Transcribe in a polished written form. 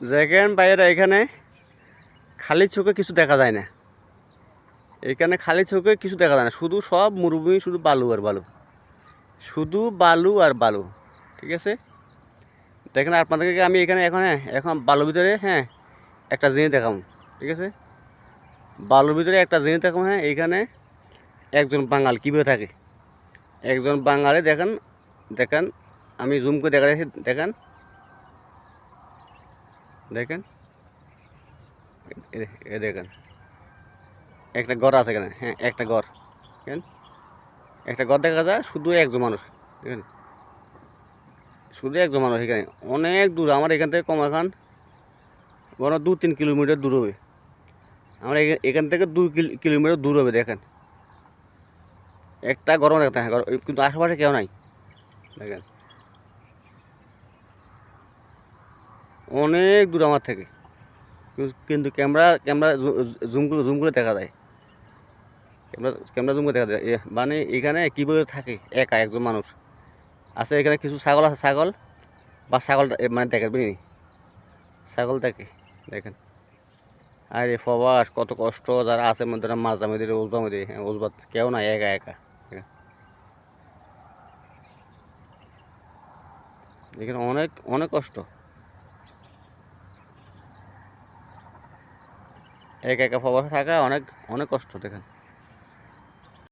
দেখেন ভাইয়েরা, এখানে খালি চোখে কিছু দেখা যায় না। এখানে খালি চোখে কিছু দেখা যায় না, শুধু সব মরুভূমি, শুধু বালু আর বালু, শুধু বালু আর বালু। ঠিক আছে, দেখেন আপনাদেরকে আমি এখানে এখন বালুর ভিতরে একটা জিনিস দেখাবো। ঠিক আছে, বালুর ভিতরে একটা জিনিস দেখাবো। এইখানে একজন বাঙাল কীভাবে থাকে। একজন বাঙালি দেখেন, দেখেন আমি জুম করে দেখা যাচ্ছে। দেখেন দেখেন এ দেখেন একটা ঘর আছে এখানে। একটা ঘর, দেখেন একটা ঘর দেখা যায়, শুধু একজন মানুষ। দেখেন শুধু একজন মানুষ এখানে, অনেক দূর আমার এখান থেকে কম এখন বড় 2-3 কিলোমিটার দূর হবে। আমরা এখান থেকে 2 কিলোমিটার দূর হবে। দেখেন একটা গরম দেখতে, কিন্তু আশেপাশে কেউ নাই। দেখেন অনেক দূর আমার থেকে, কিন্তু ক্যামেরা ক্যামেরা জুম করে দেখা যায়। ক্যামেরা জুম করে দেখা যায়। মানে এখানে কীভাবে থাকে একা একজন মানুষ। আছে এখানে কিছু ছাগল আছে, ছাগল বা ছাগল মানে দেখেন বুঝলি, ছাগল দেখে। দেখেন আরে প্রবাস কত কষ্ট যারা আছে মধ্যে, মাজা মধ্যে ওজবা মধ্যে, ওজবা কেউ নাই, একা একা। এখানে অনেক অনেক কষ্ট, একা একা প্রবাসে থাকা অনেক অনেক কষ্ট। দেখেন